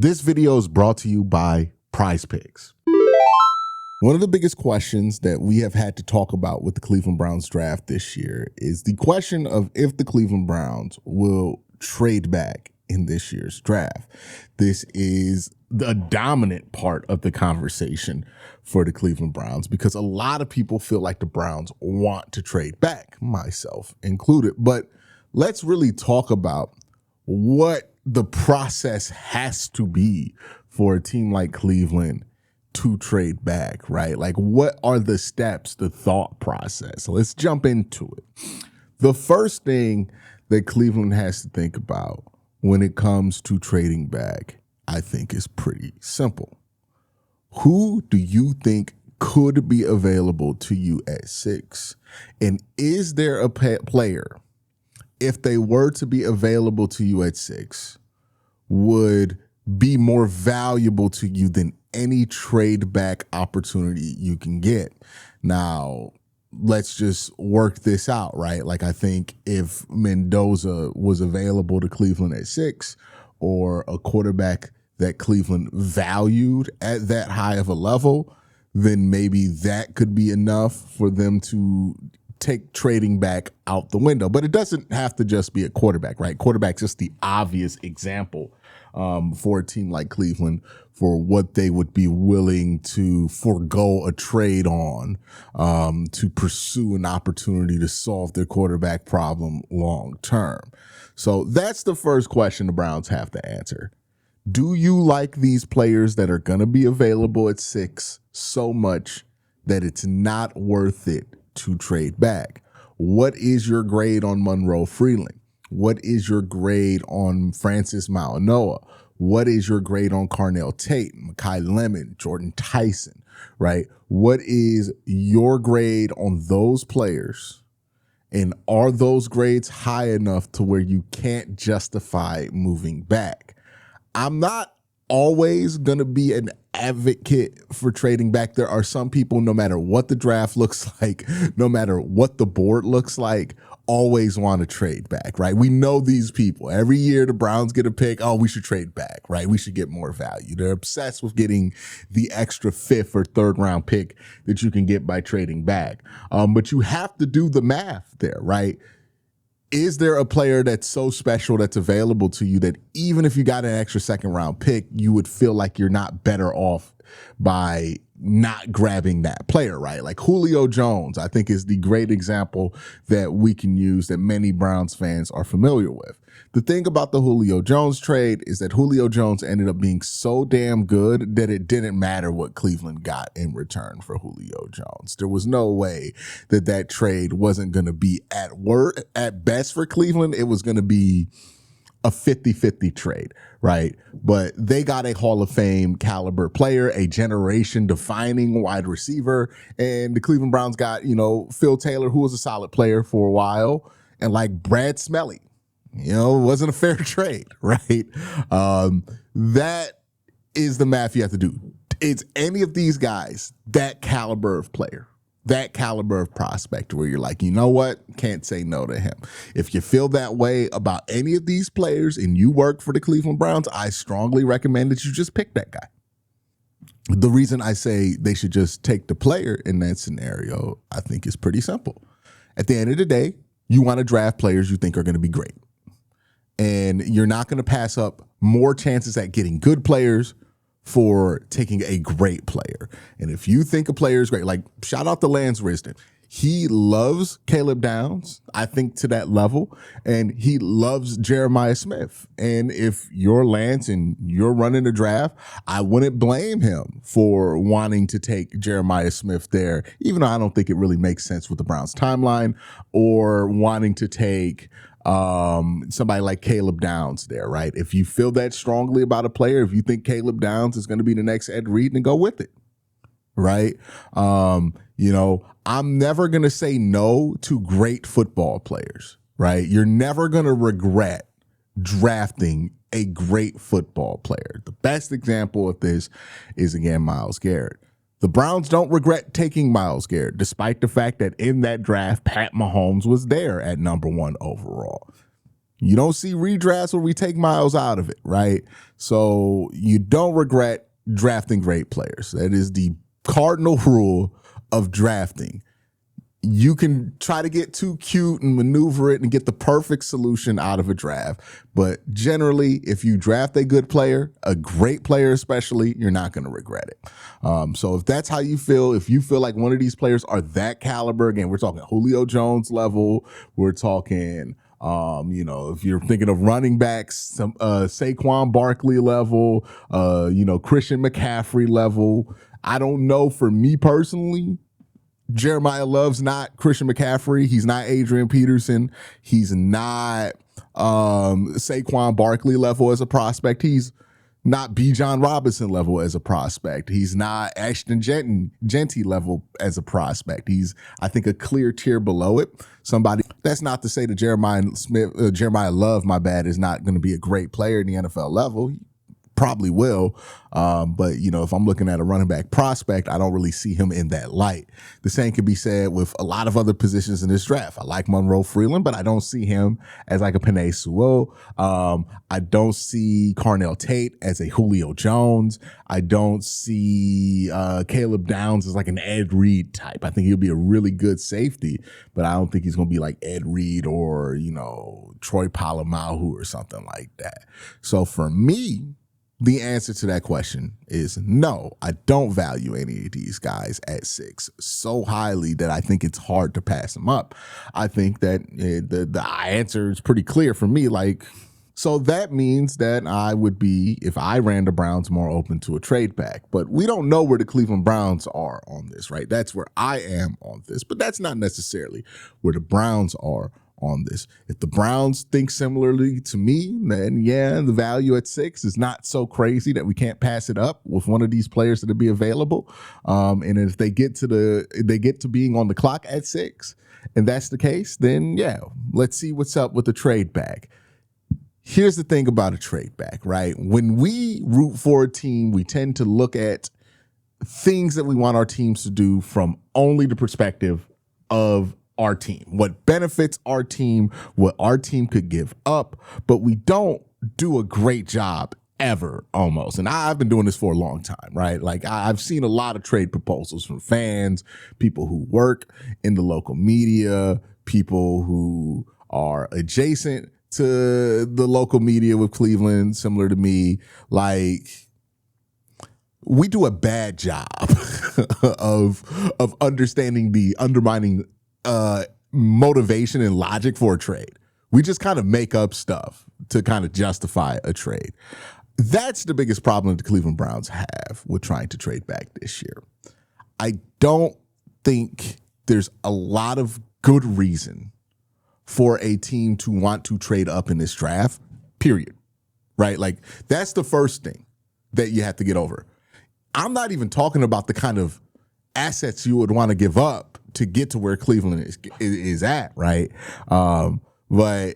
This video is brought to you by PrizePicks. One of the biggest questions that we have had to talk about with the Cleveland Browns draft this year is the question of if the Cleveland Browns will trade back in this year's draft. This is the dominant part of the conversation for the Cleveland Browns because a lot of people feel like the Browns want to trade back, myself included. But let's really talk about what the process has to be for a team like Cleveland to trade back, right? Like, what are the steps, the thought process? So let's jump into it. The first thing that Cleveland has to think about when it comes to trading back, I think, is pretty simple. Who do you think could be available to you at 6? And is there a player, if they were to be available to you at 6, would be more valuable to you than any trade back opportunity you can get? Now, let's just work this out, right? Like, I think if Mendoza was available to Cleveland at 6, or a quarterback that Cleveland valued at that high of a level, then maybe that could be enough for them to take trading back out the window. But it doesn't have to just be a quarterback, right? Quarterback's just the obvious example for a team like Cleveland for what they would be willing to forego a trade on to pursue an opportunity to solve their quarterback problem long term. So that's the first question the Browns have to answer. Do you like these players that are going to be available at 6 so much that it's not worth it to trade back? What is your grade on Monroe Freeling? What is your grade on Francis Mauigoa? What is your grade on Carnell Tate, Mekhi Lemon, Jordan Tyson, right? What is your grade on those players? And are those grades high enough to where you can't justify moving back? I'm not always going to be an advocate for trading back. There are some people, no matter what the draft looks like, no matter what the board looks like, always want to trade back, right? We know these people. Every year the Browns get a pick. Oh, we should trade back, right? We should get more value. They're obsessed with getting the extra 5th or 3rd round pick that you can get by trading back. But you have to do the math there, right? Is there a player that's so special that's available to you that even if you got an extra 2nd round pick, you would feel like you're not better off by not grabbing that player, right? Like Julio Jones, I think, is the great example that we can use that many Browns fans are familiar with. The thing about the Julio Jones trade is that Julio Jones ended up being so damn good that it didn't matter what Cleveland got in return for Julio Jones. There was no way that that trade wasn't going to be at best for Cleveland. It was going to be a 50-50 trade, right? But they got a Hall of Fame caliber player, a generation defining wide receiver. And the Cleveland Browns got, Phil Taylor, who was a solid player for a while, and like Brad Smelly. It wasn't a fair trade, right? That is the math you have to do. It's any of these guys, that caliber of player, that caliber of prospect where you're like, you know what? Can't say no to him. If you feel that way about any of these players and you work for the Cleveland Browns, I strongly recommend that you just pick that guy. The reason I say they should just take the player in that scenario, I think, is pretty simple. At the end of the day, you want to draft players you think are going to be great. And you're not going to pass up more chances at getting good players for taking a great player. And if you think a player is great, like shout out to Lance Risden. He loves Caleb Downs, I think, to that level, and he loves Jeremiah Smith. And if you're Lance and you're running the draft, I wouldn't blame him for wanting to take Jeremiah Smith there, even though I don't think it really makes sense with the Browns timeline, or wanting to take somebody like Caleb Downs there, right? If you feel that strongly about a player, if you think Caleb Downs is going to be the next Ed Reed, then go with it, right? I'm never going to say no to great football players, right? You're never going to regret drafting a great football player. The best example of this is, again, Myles Garrett. The Browns don't regret taking Myles Garrett, despite the fact that in that draft, Pat Mahomes was there at number 1 overall. You don't see redrafts where we take Miles out of it, right? So you don't regret drafting great players. That is the cardinal rule of drafting. You can try to get too cute and maneuver it and get the perfect solution out of a draft. But generally, if you draft a good player, a great player especially, you're not going to regret it. So if that's how you feel, if you feel like one of these players are that caliber, again, we're talking Julio Jones level, we're talking, if you're thinking of running backs, some Saquon Barkley level, Christian McCaffrey level. I don't know, for me personally, Jeremiah Love's not Christian McCaffrey. He's not Adrian Peterson. He's not Saquon Barkley level as a prospect. He's not Bijan Robinson level as a prospect. He's not Ashton Genty level as a prospect. He's, I think, a clear tier below it. Somebody, that's not to say that Jeremiah Love, my bad, is not going to be a great player in the NFL level. He probably will. But, if I'm looking at a running back prospect, I don't really see him in that light. The same can be said with a lot of other positions in this draft. I like Monroe Freeland, but I don't see him as like a Penei Sewell. I don't see Carnell Tate as a Julio Jones. I don't see Caleb Downs as like an Ed Reed type. I think he'll be a really good safety, but I don't think he's going to be like Ed Reed or, Troy Polamalu or something like that. So for me, the answer to that question is no, I don't value any of these guys at 6 so highly that I think it's hard to pass them up. I think that the answer is pretty clear for me. So that means that I would be, if I ran the Browns, more open to a trade back. But we don't know where the Cleveland Browns are on this, right? That's where I am on this, but that's not necessarily where the Browns are on this. If the Browns think similarly to me, then yeah, the value at 6 is not so crazy that we can't pass it up with one of these players that'll be available. And if they get to being on the clock at 6, and that's the case, then yeah, let's see what's up with the trade back. Here's the thing about a trade back, right? When we root for a team, we tend to look at things that we want our teams to do from only the perspective of our team, what benefits our team, what our team could give up, but we don't do a great job ever, almost. And I've been doing this for a long time, right? Like I've seen a lot of trade proposals from fans, people who work in the local media, people who are adjacent to the local media with Cleveland, similar to me. Like, we do a bad job of understanding the undermining motivation and logic for a trade. We just kind of make up stuff to kind of justify a trade. That's the biggest problem the Cleveland Browns have with trying to trade back this year. I don't think there's a lot of good reason for a team to want to trade up in this draft, period. Right? Like, that's the first thing that you have to get over. I'm not even talking about the kind of assets you would want to give up to get to where Cleveland is at, right? But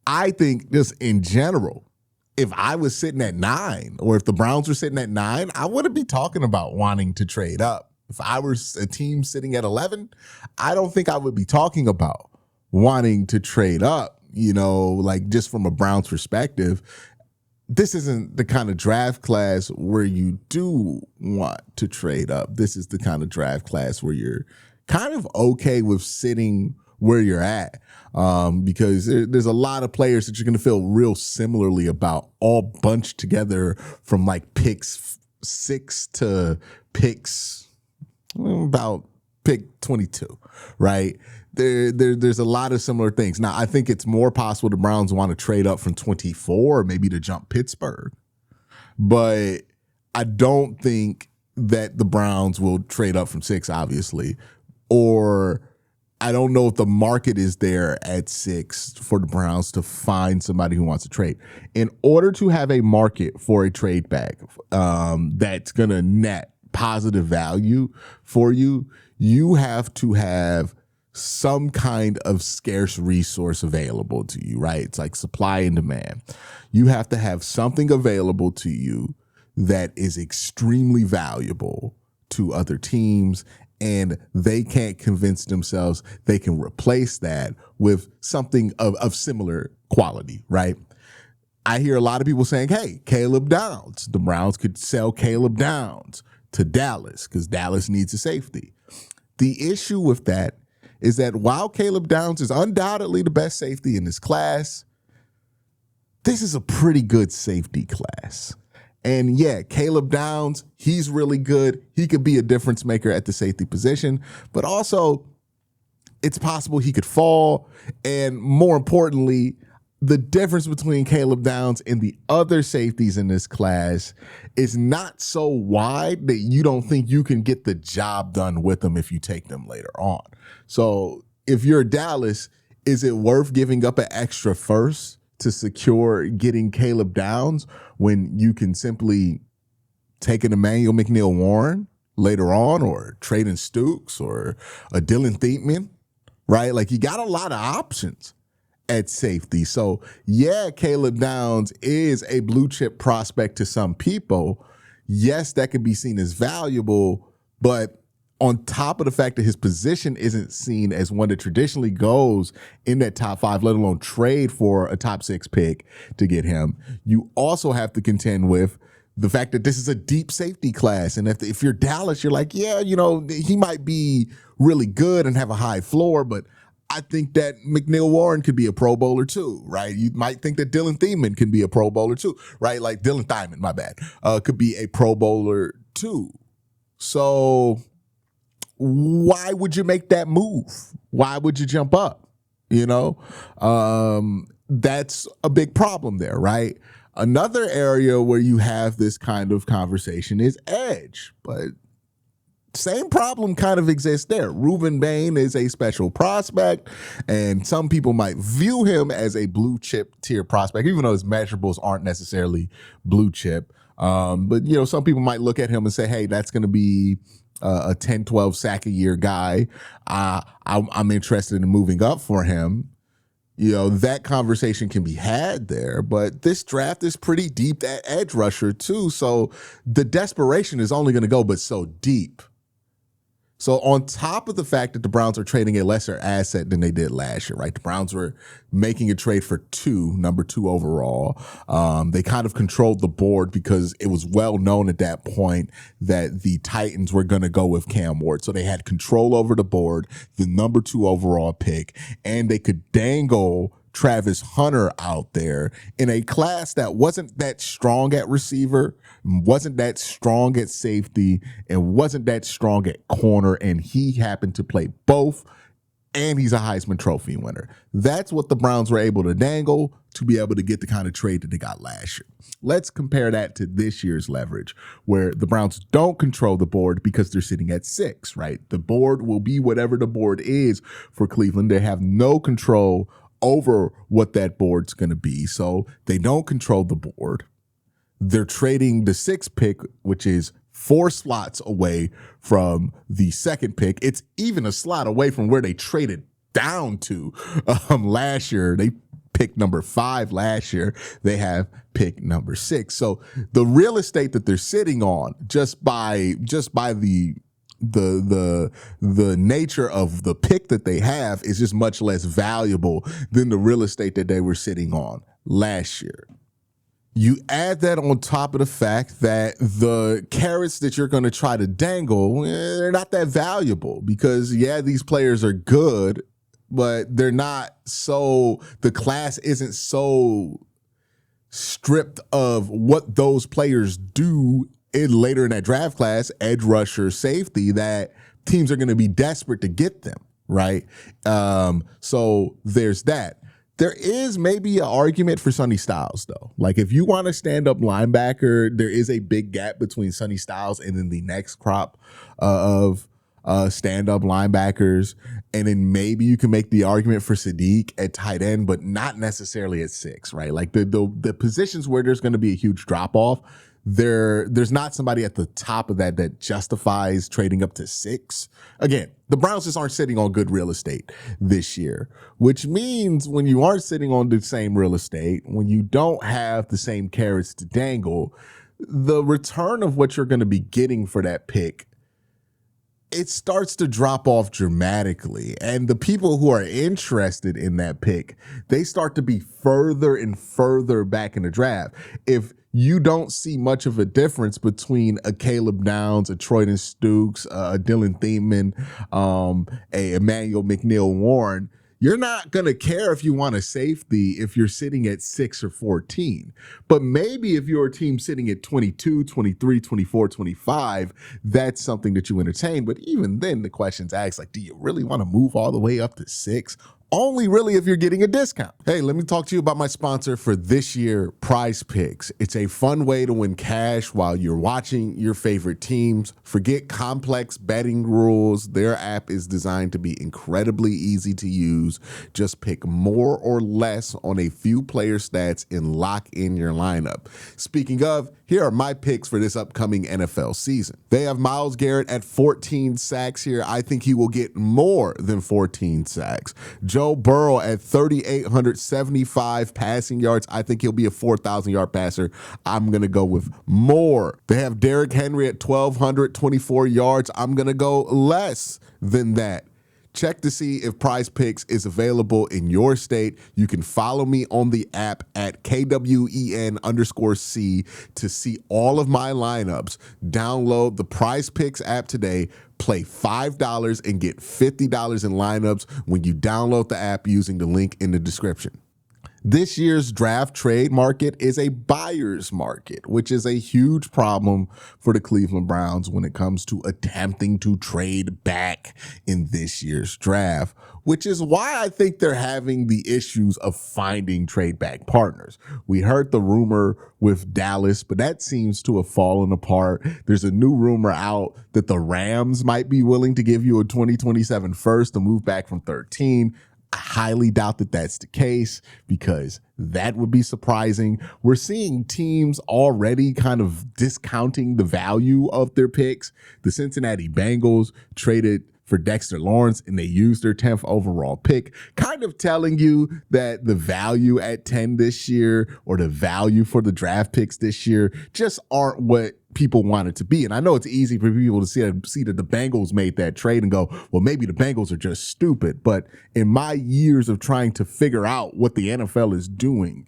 I think just in general, if I was sitting at 9, or if the Browns were sitting at 9, I wouldn't be talking about wanting to trade up. If I was a team sitting at 11, I don't think I would be talking about wanting to trade up, like just from a Browns perspective. This isn't the kind of draft class where you do want to trade up. This is the kind of draft class where you're kind of okay with sitting where you're at, because there's a lot of players that you're going to feel real similarly about, all bunched together from like picks 6 to picks about pick 22, right? There's a lot of similar things. Now, I think it's more possible the Browns want to trade up from 24, maybe to jump Pittsburgh. But I don't think that the Browns will trade up from 6, obviously. Or I don't know if the market is there at 6 for the Browns to find somebody who wants to trade. In order to have a market for a trade back that's going to net positive value for you, you have to have some kind of scarce resource available to you, right? It's like supply and demand. You have to have something available to you that is extremely valuable to other teams and they can't convince themselves they can replace that with something of similar quality, right? I hear a lot of people saying, hey, Caleb Downs. The Browns could sell Caleb Downs to Dallas because Dallas needs a safety. The issue with that is that while Caleb Downs is undoubtedly the best safety in this class, this is a pretty good safety class. And yeah, Caleb Downs, he's really good. He could be a difference maker at the safety position, but also it's possible he could fall. And more importantly, the difference between Caleb Downs and the other safeties in this class is not so wide that you don't think you can get the job done with them if you take them later on. So if you're Dallas, is it worth giving up an extra first to secure getting Caleb Downs when you can simply take an Emmanuel McNeil-Warren later on, or trading Stooks or a Dylan Thietman, right? Like, you got a lot of options at safety. So yeah, Caleb Downs is a blue chip prospect to some people. Yes, that could be seen as valuable, but on top of the fact that his position isn't seen as one that traditionally goes in that top 5, let alone trade for a top 6 pick to get him, you also have to contend with the fact that this is a deep safety class. And if you're Dallas, you're like, yeah, he might be really good and have a high floor, but I think that McNeil-Warren could be a Pro Bowler too, right? You might think that Dylan Thietman can be a Pro Bowler too, right? Like Dylan Thietman, my bad, could be a Pro Bowler too. So why would you make that move? Why would you jump up? That's a big problem there, right? Another area where you have this kind of conversation is edge, but same problem kind of exists there. Reuben Bain is a special prospect, and some people might view him as a blue chip tier prospect, even though his measurables aren't necessarily blue chip. But some people might look at him and say, hey, that's going to be a 10, 12 sack a year guy. I'm interested in moving up for him. That conversation can be had there, but this draft is pretty deep at edge rusher too. So the desperation is only going to go but so deep. So on top of the fact that the Browns are trading a lesser asset than they did last year, right? The Browns were making a trade for number 2 overall. They kind of controlled the board because it was well known at that point that the Titans were going to go with Cam Ward. So they had control over the board, the number 2 overall pick, and they could dangle Travis Hunter out there in a class that wasn't that strong at receiver, wasn't that strong at safety, and wasn't that strong at corner, and he happened to play both, and he's a Heisman Trophy winner. That's what the Browns were able to dangle to be able to get the kind of trade that they got last year. Let's compare that to this year's leverage, where the Browns don't control the board because they're sitting at 6, right? The board will be whatever the board is for Cleveland. They have no control over what that board's going to be. So they don't control the board. They're trading the 6th pick, which is 4 slots away from the 2nd pick. It's even a slot away from where they traded down to last year. They picked number 5 last year. They have pick number 6. So the real estate that they're sitting on, just by the nature of the pick that they have, is just much less valuable than the real estate that they were sitting on last year. You add that on top of the fact that the carrots that you're going to try to dangle, they're not that valuable because, yeah, these players are good, but they're not the class isn't so stripped of what those players do later in that draft class, edge rusher, safety, that teams are going to be desperate to get them, right? So there's that. There is maybe an argument for Sonny Styles, though. Like, if you want a stand-up linebacker, there is a big gap between Sonny Styles and then the next crop of stand-up linebackers. And then maybe you can make the argument for Sadiq at tight end, but not necessarily at 6, right? Like, the positions where there's going to be a huge drop-off, there's not somebody at the top of that justifies trading up to 6. Again, the Browns just aren't sitting on good real estate this year, which means when you aren't sitting on the same real estate, when you don't have the same carrots to dangle, the return of what you're going to be getting for that pick it starts to drop off dramatically. And the people who are interested in that pick, they start to be further and further back in the draft. If you don't see much of a difference between a Caleb Downs, a Troyden Stukes, a Dylan Thiemann, a Emmanuel McNeil-Warren, you're not going to care if you want a safety if you're sitting at 6 or 14. But maybe if you're a team sitting at 22, 23, 24, 25, that's something that you entertain. But even then, the question's asked, like, do you really want to move all the way up to 6? Only really if you're getting a discount. Hey, let me talk to you about my sponsor for this year, PrizePicks. It's a fun way to win cash while you're watching your favorite teams. Forget complex betting rules. Their app is designed to be incredibly easy to use. Just pick more or less on a few player stats and lock in your lineup. Speaking of, here are my picks for this upcoming NFL season. They have Myles Garrett at 14 sacks here. I think he will get more than 14 sacks. Joe Burrow at 3,875 passing yards. I think he'll be a 4,000-yard passer. I'm going to go with more. They have Derrick Henry at 1,224 yards. I'm going to go less than that. Check to see if PrizePicks is available in your state. You can follow me on the app at KWEN_C to see all of my lineups. Download the PrizePicks app today. Play $5 and get $50 in lineups when you download the app using the link in the description. This year's draft trade market is a buyer's market, which is a huge problem for the Cleveland Browns when it comes to attempting to trade back in this year's draft, which is why I think they're having the issues of finding trade back partners. We heard the rumor with Dallas, but that seems to have fallen apart. There's a new rumor out that the Rams might be willing to give you a 2027 first to move back from 13. I highly doubt that that's the case because that would be surprising. We're seeing teams already kind of discounting the value of their picks. The Cincinnati Bengals traded for Dexter Lawrence and they used their 10th overall pick, kind of telling you that the value at 10 this year or the value for the draft picks this year just aren't what people want it to be. And I know it's easy for people to see that the Bengals made that trade and go, well, maybe the Bengals are just stupid. But in my years of trying to figure out what the NFL is doing,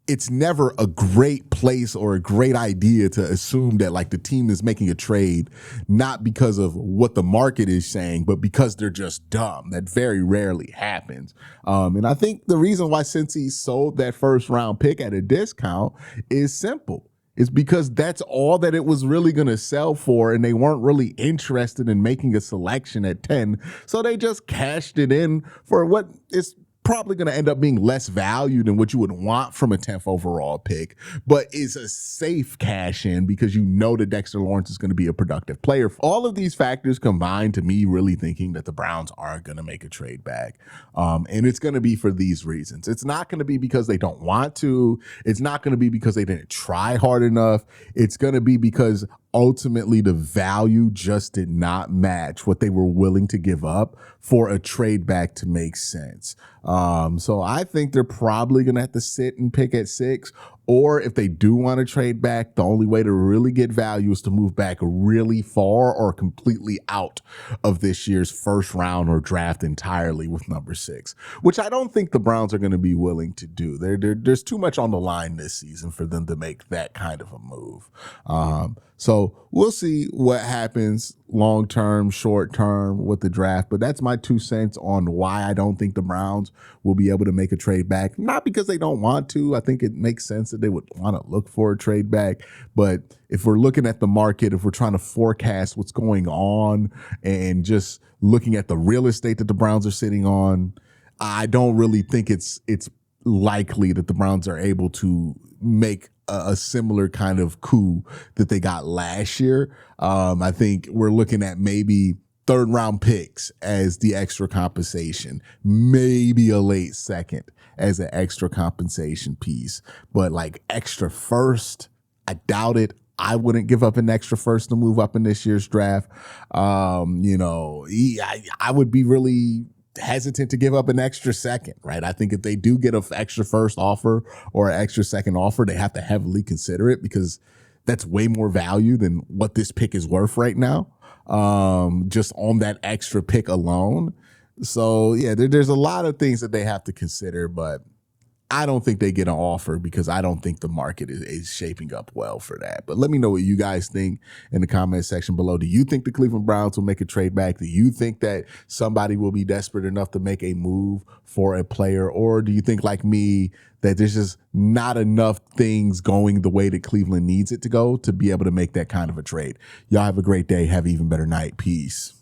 it's never a great place or a great idea to assume that like the team is making a trade, not because of what the market is saying, but because they're just dumb. That very rarely happens. And I think the reason why Cincy sold that first round pick at a discount is simple. It's because that's all that it was really going to sell for, and they weren't really interested in making a selection at 10. So they just cashed it in for what is probably going to end up being less value than what you would want from a 10th overall pick, but is a safe cash in because you know that Dexter Lawrence is going to be a productive player. All of these factors combined to me really thinking that the Browns aren't going to make a trade back. And it's going to be for these reasons. It's not going to be because they don't want to. It's not going to be because they didn't try hard enough. It's going to be because ultimately the value just did not match what they were willing to give up for a trade back to make sense. So I think they're probably going to have to sit and pick at 6, or if they do want to trade back, the only way to really get value is to move back really far or completely out of this year's first round or draft entirely with number 6, which I don't think the Browns are going to be willing to do. There's too much on the line this season for them to make that kind of a move. So we'll see what happens long term, short term with the draft. But that's my 2 cents on why I don't think the Browns will be able to make a trade back. Not because they don't want to. I think it makes sense that they would want to look for a trade back. But if we're looking at the market, if we're trying to forecast what's going on and just looking at the real estate that the Browns are sitting on, I don't really think it's likely that the Browns are able to make a similar kind of coup that they got last year. I think we're looking at maybe 3rd round picks as the extra compensation, maybe a late second as an extra compensation piece, but like extra first, I doubt it. I wouldn't give up an extra first to move up in this year's draft. I would be really hesitant to give up an extra second, right? I think if they do get an extra first offer or an extra second offer, they have to heavily consider it because that's way more value than what this pick is worth right now, just on that extra pick alone. So yeah, there's a lot of things that they have to consider, but I don't think they get an offer because I don't think the market is shaping up well for that. But let me know what you guys think in the comment section below. Do you think the Cleveland Browns will make a trade back? Do you think that somebody will be desperate enough to make a move for a player? Or do you think, like me, that there's just not enough things going the way that Cleveland needs it to go to be able to make that kind of a trade? Y'all have a great day. Have an even better night. Peace.